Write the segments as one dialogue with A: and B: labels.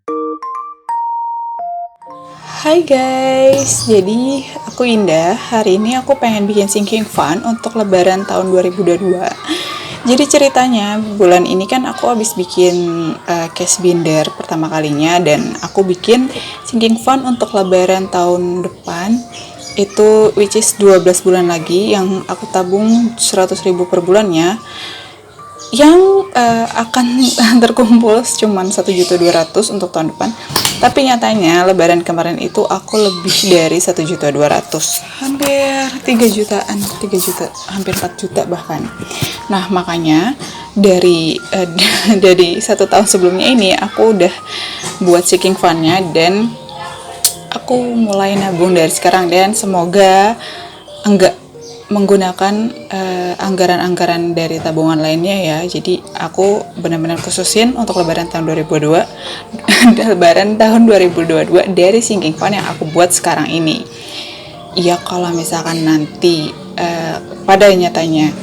A: Hai guys, jadi aku Indah. Hari ini aku pengen bikin sinking fun untuk lebaran tahun 2022. Jadi ceritanya bulan ini kan aku habis bikin cash binder pertama kalinya, dan aku bikin sinking fun untuk lebaran tahun depan. Itu which is 12 bulan lagi yang aku tabung 100.000 per bulannya, yang akan terkumpul cuman 1.200.000 untuk tahun depan. Tapi nyatanya lebaran kemarin itu aku lebih dari 1.200.000, hampir 3 jutaan, 3 juta, hampir 4 juta bahkan. Nah makanya dari dari 1 tahun sebelumnya ini aku udah buat sinking fundnya, dan aku mulai nabung dari sekarang, dan semoga enggak menggunakan anggaran-anggaran dari tabungan lainnya ya. Jadi aku benar-benar khususin untuk lebaran tahun 2022 lebaran tahun 2022 dari sinking fund yang aku buat sekarang ini. Ya kalau misalkan nanti pada nyatanya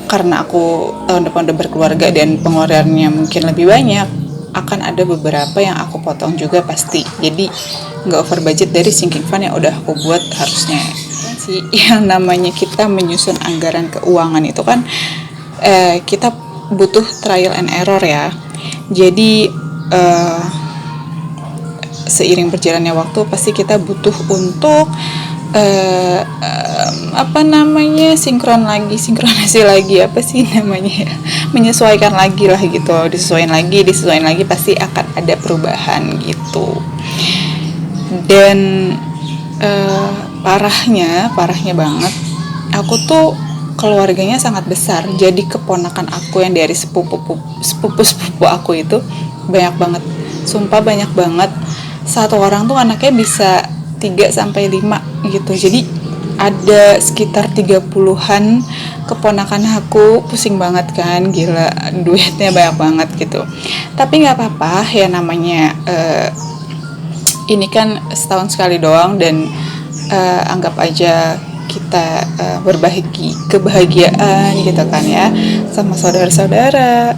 A: karena aku tahun depan udah berkeluarga dan pengeluarannya mungkin lebih banyak, akan ada beberapa yang aku potong juga pasti. Jadi nggak over budget dari sinking fund yang udah aku buat harusnya sih. Yang namanya kita menyusun anggaran keuangan itu kan kita butuh trial and error ya. Jadi seiring berjalannya waktu pasti kita butuh untuk apa namanya, sinkronasi lagi, apa sih namanya ya, menyesuaikan lagi lah gitu, disesuaikan lagi pasti akan ada perubahan gitu. Dan parahnya banget, aku tuh keluarganya sangat besar. Jadi keponakan aku yang dari sepupu aku itu banyak banget, sumpah banyak banget. Satu orang tuh anaknya bisa 3 sampai 5 gitu. Jadi ada sekitar 30-an keponakan aku. Pusing banget kan, gila, duitnya banyak banget gitu. Tapi nggak apa-apa ya, namanya ini kan setahun sekali doang, dan anggap aja kita berbagi kebahagiaan gitu kan ya sama saudara-saudara.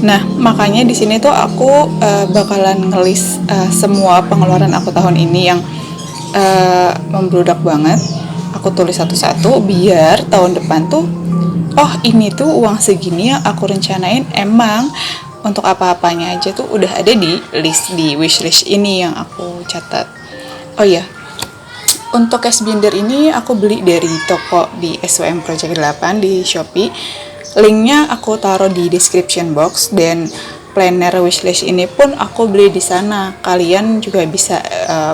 A: Nah makanya di sini tuh aku bakalan ngelis semua pengeluaran aku tahun ini yang membludak banget. Aku tulis satu-satu biar tahun depan tuh, oh ini tuh uang segini yang aku rencanain emang untuk apa-apanya aja tuh udah ada di list, di wishlist ini yang aku catat. Oh iya, untuk cash binder ini aku beli dari toko di SWM Project 8 di Shopee. Linknya aku taruh di description box, dan planner wishlist ini pun aku beli di sana. Kalian juga bisa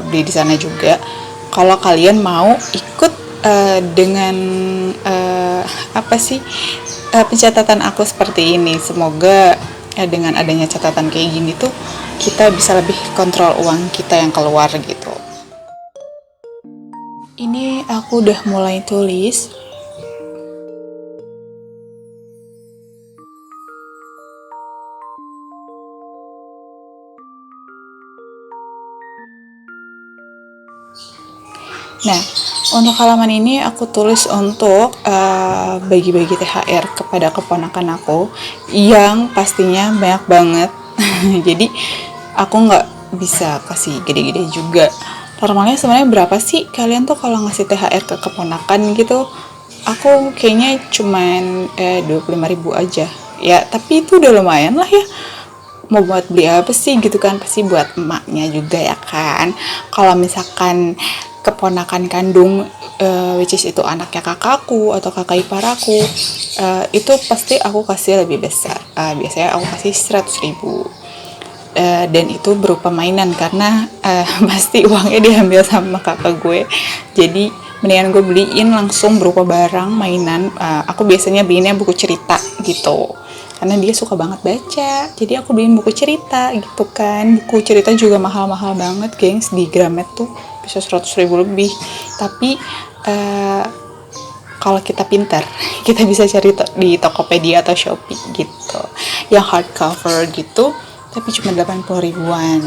A: beli di sana juga. Kalau kalian mau ikut dengan apa sih pencatatan aku seperti ini, semoga dengan adanya catatan kayak gini tuh kita bisa lebih kontrol uang kita yang keluar gitu. Ini aku udah mulai tulis. Nah, untuk halaman ini aku tulis untuk bagi-bagi THR kepada keponakan aku yang pastinya banyak banget. Jadi aku nggak bisa kasih gede-gede juga. Normalnya sebenarnya berapa sih kalian tuh kalau ngasih THR ke keponakan gitu? Aku kayaknya cuman 25.000 aja. Ya, tapi itu udah lumayan lah ya. Mau buat beli apa sih gitu kan, pasti buat emaknya juga ya kan. Kalau misalkan keponakan kandung which is itu anaknya kakakku atau kakak ipar aku, itu pasti aku kasih lebih besar. Biasanya aku kasih 100.000, dan itu berupa mainan karena pasti uangnya diambil sama kakak gue. Jadi mendingan gue beliin langsung berupa barang mainan. Aku biasanya beliinnya buku cerita gitu karena dia suka banget baca, jadi aku beliin buku cerita gitu kan. Buku cerita juga mahal-mahal banget gengs, di Gramet tuh bisa 100.000 lebih. Tapi kalau kita pintar kita bisa cari di Tokopedia atau Shopee gitu yang hardcover gitu, tapi cuma 80 ribuan.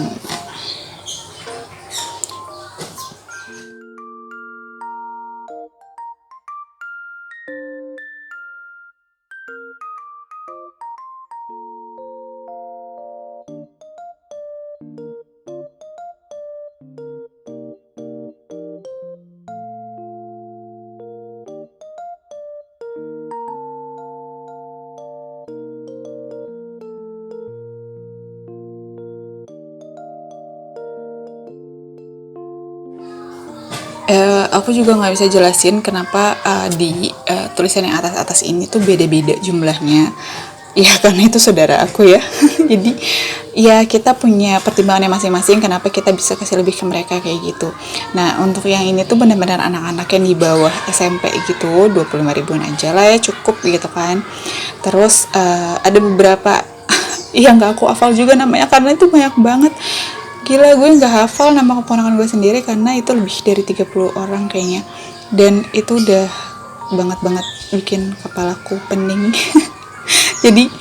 A: Aku juga nggak bisa jelasin kenapa di tulisan yang atas-atas ini tuh beda-beda jumlahnya. Ya karena itu saudara aku ya. Jadi ya kita punya pertimbangannya masing-masing kenapa kita bisa kasih lebih ke mereka kayak gitu. Nah untuk yang ini tuh benar-benar anak-anak yang di bawah SMP gitu, 25 ribuan aja lah ya cukup gitu kan. Terus ada beberapa yang nggak aku hafal juga namanya karena itu banyak banget. Gila, gue nggak hafal nama keponakan gue sendiri karena itu lebih dari 30 orang kayaknya. Dan itu udah banget bikin kepalaku pening. Jadi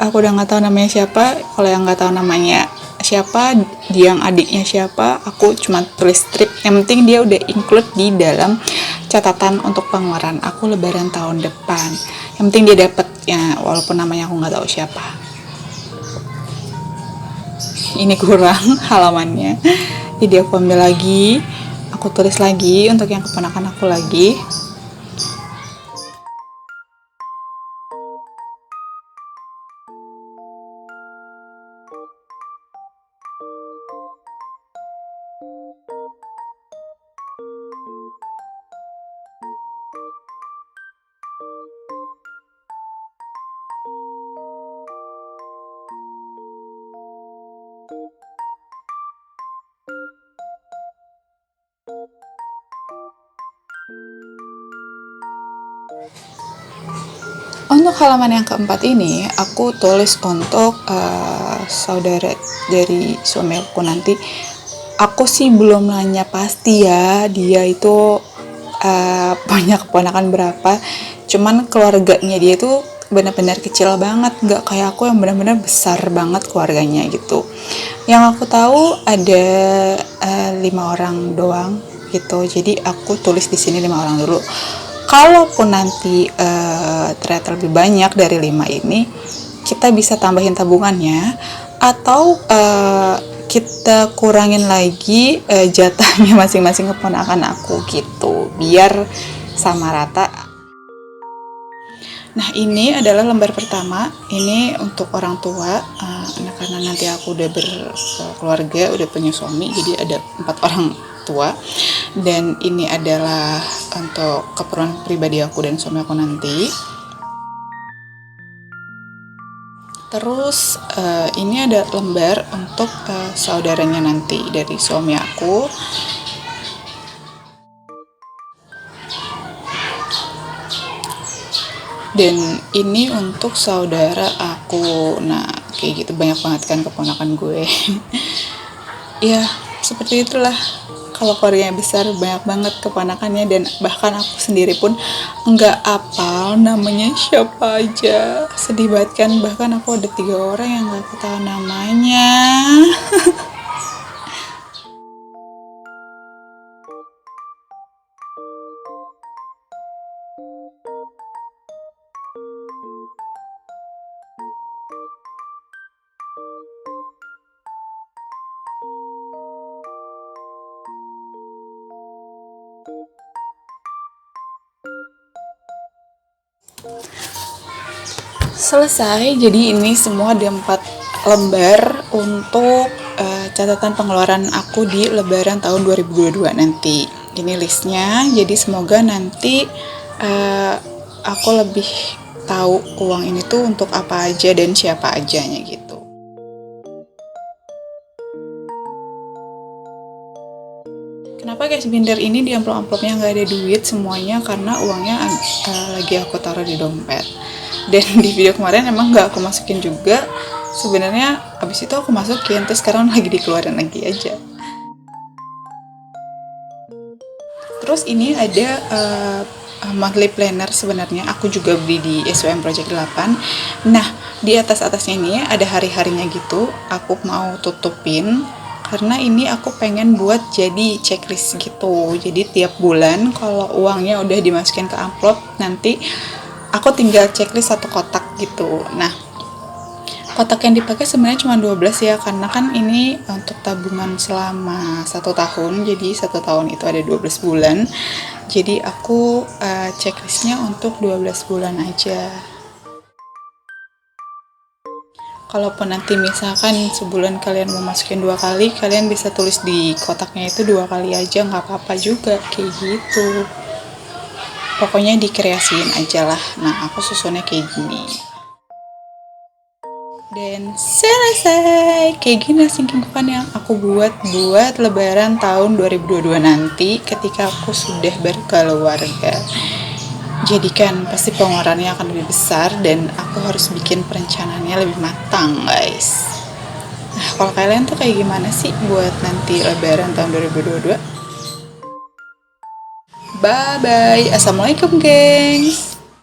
A: aku udah nggak tahu namanya siapa. Kalau yang nggak tahu namanya siapa, dia yang adiknya siapa, aku cuma tulis strip. Yang penting dia udah include di dalam catatan untuk pengeluaran aku lebaran tahun depan. Yang penting dia dapet ya, walaupun namanya aku nggak tahu siapa. Ini kurang halamannya, jadi aku ambil lagi, aku tulis lagi untuk yang keponakan aku lagi. Untuk halaman yang keempat ini, aku tulis untuk saudara dari suami aku nanti. Aku sih belum nanya pasti ya, dia itu punya keponakan berapa. Cuman keluarganya dia itu benar-benar kecil banget, nggak kayak aku yang benar-benar besar banget keluarganya gitu. Yang aku tahu ada 5 orang doang gitu. Jadi aku tulis di sini 5 orang dulu. Kalaupun nanti ternyata lebih banyak dari 5 ini, kita bisa tambahin tabungannya atau kita kurangin lagi jatahnya masing-masing keponakan aku gitu, biar sama rata. Nah ini adalah lembar pertama, ini untuk orang tua, karena nanti aku udah berkeluarga, udah punya suami, jadi ada 4 orang tua, dan ini adalah untuk keperluan pribadi aku dan suami aku nanti. Terus ini ada lembar untuk saudaranya nanti dari suami aku. Dan ini untuk saudara aku. Nah kayak gitu, banyak banget kan keponakan gue. Ya seperti itulah, kalau keluarganya besar banyak banget keponakannya, dan bahkan aku sendiri pun nggak apal namanya siapa aja. Sedih banget kan, bahkan aku ada 3 orang yang nggak tahu namanya. Selesai, jadi ini semua ada 4 lembar untuk catatan pengeluaran aku di lebaran tahun 2022 nanti. Ini listnya, jadi semoga nanti aku lebih tahu uang ini tuh untuk apa aja dan siapa ajanya gitu. Kenapa guys binder ini di amplop-amplopnya nggak ada duit semuanya, karena uangnya lagi aku taruh di dompet. Dan di video kemarin emang nggak aku masukin juga, sebenarnya abis itu aku masukin, terus sekarang lagi dikeluarin lagi aja. Terus ini ada monthly planner, sebenarnya aku juga beli di SWM Project 8. Nah di atas-atasnya ini ada hari-harinya gitu, aku mau tutupin karena ini aku pengen buat jadi checklist gitu. Jadi tiap bulan kalau uangnya udah dimasukin ke amplop, nanti aku tinggal checklist 1 kotak gitu. Nah kotak yang dipakai sebenarnya cuma 12 ya, karena kan ini untuk tabungan selama 1 tahun, jadi 1 tahun itu ada 12 bulan. Jadi aku checklistnya untuk 12 bulan aja. Kalaupun nanti misalkan sebulan kalian mau masukin 2 kali, kalian bisa tulis di kotaknya itu 2 kali aja, nggak apa-apa juga kayak gitu. Pokoknya dikreasiin aja lah. Nah, aku susunnya kayak gini. Dan selesai. Kayak gini sinking coupon yang aku buat lebaran tahun 2022 nanti ketika aku sudah berkeluarga. Jadi kan pasti pengeluarannya akan lebih besar dan aku harus bikin perencanaannya lebih matang, guys. Nah, kalau kalian tuh kayak gimana sih buat nanti lebaran tahun 2022? Bye bye. Assalamualaikum, gengs.